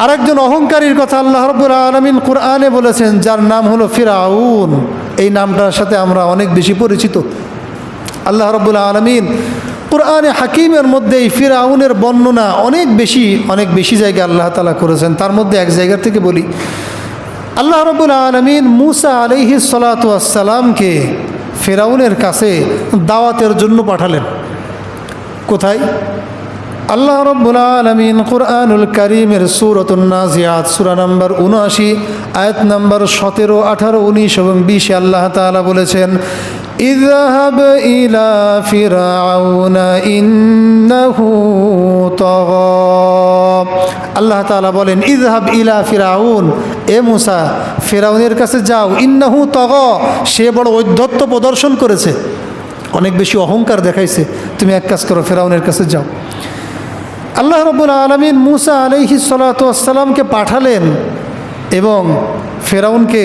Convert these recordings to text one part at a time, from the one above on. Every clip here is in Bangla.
আরেকজন অহংকারীর কথা আল্লাহ রাব্বুল আলামিন কুরআনে বলেছেন, যার নাম হলো ফিরআউন। এই নামটার সাথে আমরা অনেক বেশি পরিচিত। আল্লাহ রাব্বুল আলামিন কুরআনে হাকিমের মধ্যে এই ফিরআউনের বর্ণনা অনেক বেশি জায়গায় আল্লাহ তাআলা করেছেন। তার মধ্যে এক জায়গা থেকে বলি, আল্লাহ রাব্বুল আলামিন মূসা আলাইহিস সালাতু ওয়াস সালামকে ফিরআউনের কাছে দাওয়াতের জন্য পাঠালেন। কোথায়? আল্লাহ রাব্বুল আলামিন কুরআনুল কারীমের সূরাতুন নাজিআত সূরা নম্বর ৭৯ আয়াত নম্বর ১৭, ১৮, ১৯ এবং ২০ আল্লাহ তাআলা বলেছেন, ইযহাব ইলা ফিরআউনা ইন্নাহু তাগা। আল্লাহ তাআলা বলেন, ইযহাব ইলা ফিরআউন, এ মূসা ফিরআউনের কাছে যাও, ইন্নাহু তাগা, সে বড় ঔদ্ধত্য প্রদর্শন করেছে, অনেক বেশি অহংকার দেখাইছে। তুমি এক কাজ করো, ফিরআউনের কাছে যাও। আল্লাহ রাব্বুল আলামিন মূসা আলাইহিস সালাতু ওয়াস সালামকে পাঠালেন এবং ফিরআউনকে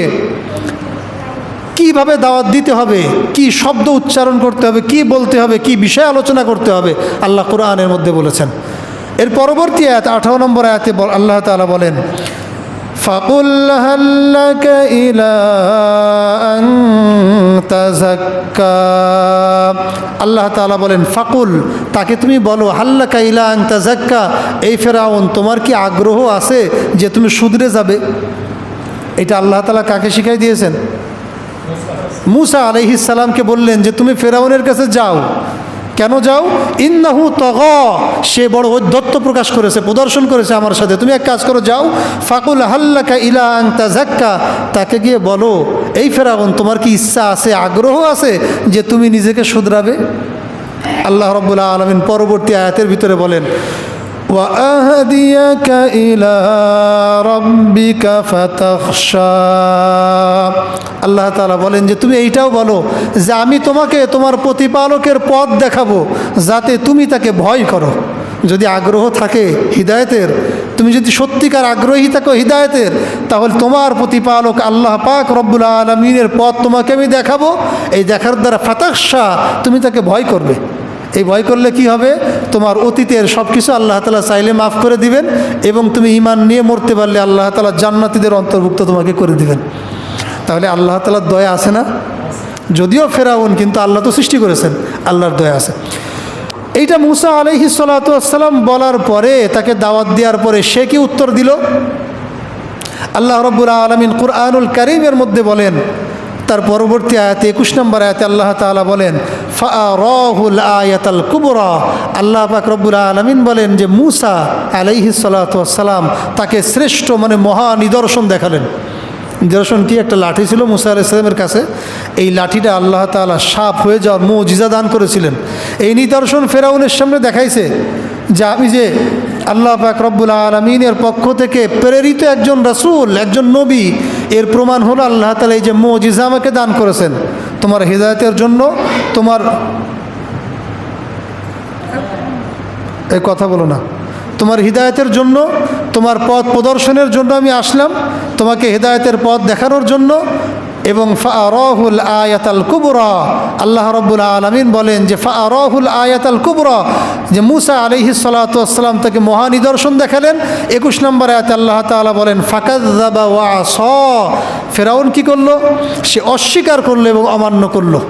কিভাবে দাওয়াত দিতে হবে, কি শব্দ উচ্চারণ করতে হবে, কি বলতে হবে, কি বিষয় আলোচনা করতে হবে আল্লাহ কুরআনের মধ্যে বলেছেন। এর পরবর্তী আয়াত ১৮ নম্বর আয়াতে আল্লাহ তাআলা বলেন, ফাকুল হাল্লাকা ইলা আন তাযাক্কা। আল্লাহ তাআলা বলেন, ফাকুল, তাকে তুমি বলো, হাল্লাকা ইলা আন তাযাক্কা, এই ফিরআউন তোমার কি আগ্রহ আছে যে তুমি শুধরে যাবে? এটা আল্লাহ তাআলা কাকে শিখাই দিয়েছেন? মূসা আলাইহিস সালামকে বললেন যে তুমি ফিরআউনের কাছে যাও। কেন যাও? ইন্নাহু তাগা, সে বড় ঔদ্ধত্য প্রকাশ করেছে, প্রদর্শন করেছে আমার সাথে। তুমি এক কাজ করো, যাও। ফাকুল হাল্লাকা ইলা আন তাযাক্কা, তাকে গিয়ে বলো, এই ফিরআউন তোমার কি ইচ্ছা আছে, আগ্রহ আছে যে তুমি নিজেকে শুধরাবে? আল্লাহ রাব্বুল আলামিন পরবর্তী আয়াতের ভিতরে বলেন, ওয়া আহদিয়াকা ইলা রাব্বিকা ফাতাখশা। আল্লাহ তাআলা বলেন যে তুমি এইটাও বলো যে আমি তোমাকে তোমার প্রতিপালকের পথ দেখাবো, যাতে তুমি তাকে ভয় করো। যদি আগ্রহ থাকে হিদায়েতের, তুমি যদি সত্যিকার আগ্রহী থাকো হিদায়েতের, তাহলে তোমার প্রতিপালক আল্লাহ পাক রব্বুল আলামিনের পথ তোমাকে আমি দেখাবো। এই দেখার দ্বারা ফাতাখশা, তুমি তাকে ভয় করবে। এই ভয় করলে কি হবে? তোমার অতীতের সব কিছু আল্লাহ তাআলা চাইলে মাফ করে দিবেন এবং তুমি ঈমান নিয়ে মরতে পারলে আল্লাহ তাআলা জান্নাতীদের অন্তর্ভুক্ত তোমাকে করে দিবেন। তাহলে আল্লাহ তাআলার দয়া আছে না? যদিও ফিরআউন, কিন্তু আল্লাহ তো সৃষ্টি করেছেন, আল্লাহর দয়া আছে। এইটা মূসা আলাইহিস সালাতু ওয়াস সালাম বলার পরে, তাকে দাওয়াত দেওয়ার পরে সে কি উত্তর দিল? আল্লাহ রাব্বুল আলামিন কুরআনুল কারীমের মধ্যে বলেন, তার পরবর্তী আয়াতে ২১ নম্বর আয়াতে আল্লাহ তাআলা বলেন, ফাআরাহুল আয়াতাল কুবরা। আল্লাহ পাক রব্বুল আলামিন বলেন যে মূসা আলাইহিস সালাতু ওয়াস সালাম তাকে শ্রেষ্ঠ মহা নিদর্শন দেখালেন। নিদর্শন কি? একটা লাঠি ছিল মূসা আলাইহিস সালামের কাছে। এই লাঠিটা আল্লাহ তাআলা সাপ হয়ে যাওয়ার মুজিজা দান করেছিলেন। এই নিদর্শন ফিরআউনের সামনে দেখাইছে যে আমি যে আল্লাহ পাক রব্বুল আলামিনের পক্ষ থেকে প্রেরিত একজন রাসূল, একজন নবী। এর প্রমাণ হলো আল্লাহ তাআলা এই যে মুজিজা আমাকে দান করেছেন তোমার হিদায়াতের জন্য, তোমার এই কথা বলো না, তোমার হিদায়াতের জন্য, তোমার পথ প্রদর্শনের জন্য আমি আসলাম, তোমাকে হিদায়াতের পথ দেখানোর জন্য। এবং ফাআরাহুল আয়াতাল কুবরা, আল্লাহ রাব্বুল আলামিন বলেন যে ফাআরাহুল আয়াতাল কুবরা, যে মূসা আলাইহিস সালাতু ওয়াস সালাম তাকে মহা নিদর্শন দেখালেন। ২১ নম্বর আয়াতে আল্লাহ তাআলা বলেন, ফাকাযযাবা ওয়া আসা। ফিরআউন কি করলো? সে অস্বীকার করলো এবং অমান্য করলো।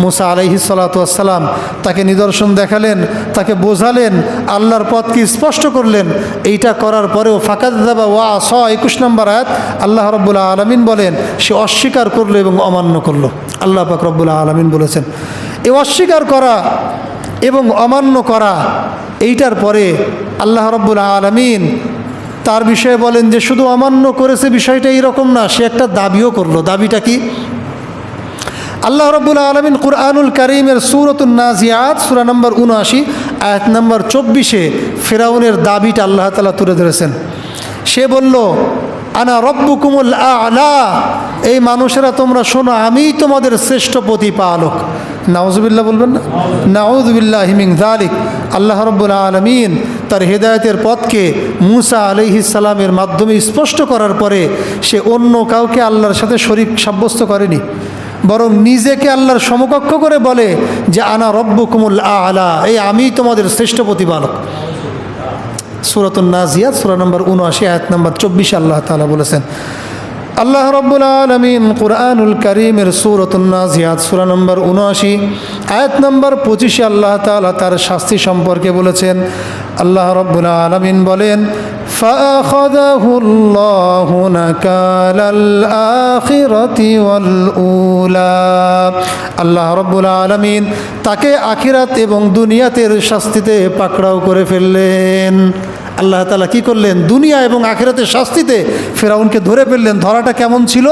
মূসা আলাইহিস সালাতু ওয়াস সালাম তাকে নিদর্শন দেখালেন, তাকে বোঝালেন, আল্লাহর পথকে স্পষ্ট করলেন। এইটা করার পরেও ফাকাযযাবা ওয়া আসা, ২১ নম্বর আয়াত আল্লাহ রাব্বুল আলামিন বলেন সে অস্বীকার করলো এবং অমান্য করলো। আল্লাহ পাক রব্বুল আলামিন বলেছেন এই অস্বীকার করা এবং অমান্য করা, এইটার পরে আল্লাহ রাব্বুল আলামিন তার বিষয়ে বলেন যে শুধু অমান্য করেছে বিষয়টা এইরকম না, সে একটা দাবিও করলো। দাবিটা কি? আল্লাহ রাব্বুল আলামিন কুরআনুল কারীমের সূরাতুন নাজিআত সূরা নম্বর ৭৯ আয়াত নম্বর ২৪-এ ফিরআউনের দাবিটা আল্লাহ তাআলা তুলে ধরেছেন। সে বলল, আনা রব্বুকুমুল আ'লা, এই মানুষেরা তোমরা শোনো, আমিই তোমাদের শ্রেষ্ঠ প্রতিপালক। নাউযুবিল্লাহ বলবেন না? নাউযুবিল্লাহি মিন যালিক। আল্লাহ রাব্বুল আলামিন তার হেদায়েতের পথকে মূসা আলাইহিস সালামের মাধ্যমে স্পষ্ট করার পরে সে অন্য কাউকে আল্লাহর সাথে শরীক সাব্যস্ত করেনি, বরং নিজেকে আল্লাহর সমকক্ষ করে বলে যে আনা রব্বুকুমুল আ'লা, এই আমিই তোমাদের শ্রেষ্ঠ প্রতিপালক। সূরাতুন নাজিয়াত সূরা নম্বর 79 আয়াত নম্বর 24 আল্লাহ তাআলা বলেছেন। আল্লাহ রাব্বুল আলামিন কুরআনুল কারীমের সূরাতুন নাজিয়াত সূরা নম্বর 79 আয়াত নম্বর 25 আল্লাহ তাআলা তার শাস্তি সম্পর্কে বলেছেন। আল্লাহ রাব্বুল আলামিন বলেন, ফাআখাযাহুল্লাহু নাকালাল আখিরাতি ওয়াল উলা। আল্লাহ রাব্বুল আলামিন তাকে আখিরাত এবং দুনিয়াতের শাস্তিতে পাকড়াও করে ফেললেন। আল্লাহ তাআলা কি করলেন? দুনিয়া এবং আখিরাতের শাস্তিতে ফিরআউনকে ধরে ফেললেন। ধরাটা কেমন ছিল?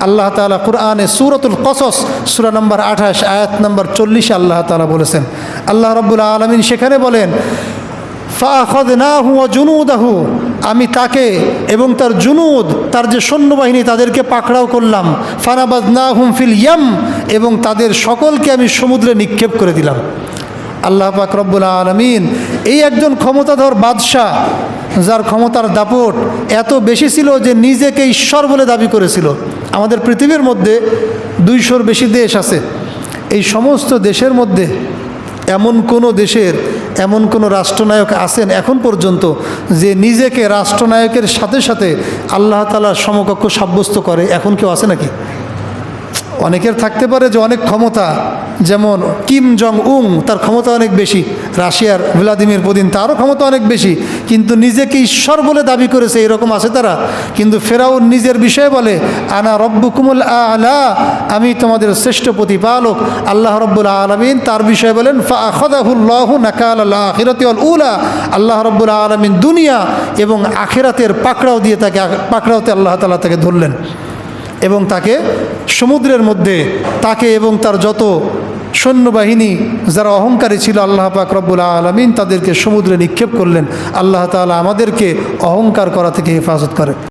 আল্লাহ তাআলা কুরআনে সূরাতুল কসস সূরা নম্বর 28 আয়াত নম্বর 40 আল্লাহ তাআলা বলেছেন। আল্লাহ রাব্বুল আলামিন সেখানে বলেন, ফাআখাযনাহু ওয়া জুনুদাহু, আমি তাকে এবং তার জুনুদ, তার যে সৈন্যবাহিনী তাদেরকে পাকড়াও করলাম। ফানাবাযনাহুম ফিল ইয়াম, এবং তাদের সকলকে আমি সমুদ্রে নিক্ষেপ করে দিলাম। আল্লাহ পাক রব্বুল আলামিন এই একজন ক্ষমতাধর বাদশাহ, যার ক্ষমতার দাপট এত বেশি ছিল যে নিজেকে ঈশ্বর বলে দাবি করেছিল। আমাদের পৃথিবীর মধ্যে 200-র বেশি দেশ আছে। এই সমস্ত দেশের মধ্যে এমন কোনো রাষ্ট্রনায়ক আছেন এখন পর্যন্ত যে নিজেকে রাষ্ট্রনায়কের সাথে সাথে আল্লাহ তাআলার সমকক্ষ সাব্যস্ত করে? এখন কেউ আছে নাকি? অনেকের থাকতে পারে যে অনেক ক্ষমতা, যেমন কিম জং উং, তার ক্ষমতা অনেক বেশি। রাশিয়ার ভ্লাদিমির পুতিন, তারও ক্ষমতা অনেক বেশি, কিন্তু নিজেকে ঈশ্বর বলে দাবি করেছে, এরকম আছে তারা। কিন্তু ফেরাউন নিজের বিষয়ে বলে, আনা রব্বুকুমুল আ'লা, আমি তোমাদের শ্রেষ্ঠ প্রতিপালক। আল্লাহ রব্বুল আলামিন তার বিষয়ে বলেন, ফাআখাযাহুল্লাহু নাকালাল আখিরাতি ওয়াল উলা। আল্লাহ রব্বুল আলামিন দুনিয়া এবং আখিরাতের পাকড়াওতে আল্লাহ তাআলা তাকে ধরলেন এবং তাকে সমুদ্রের মধ্যে, তাকে এবং তার যত সৈন্যবাহিনী যারা অহংকারী ছিল, আল্লাহ পাক রব্বুল আলামিন তাদেরকে সমুদ্রে নিক্ষেপ করলেন। আল্লাহ তাআলা আমাদেরকে অহংকার করা থেকে হেফাজত করে।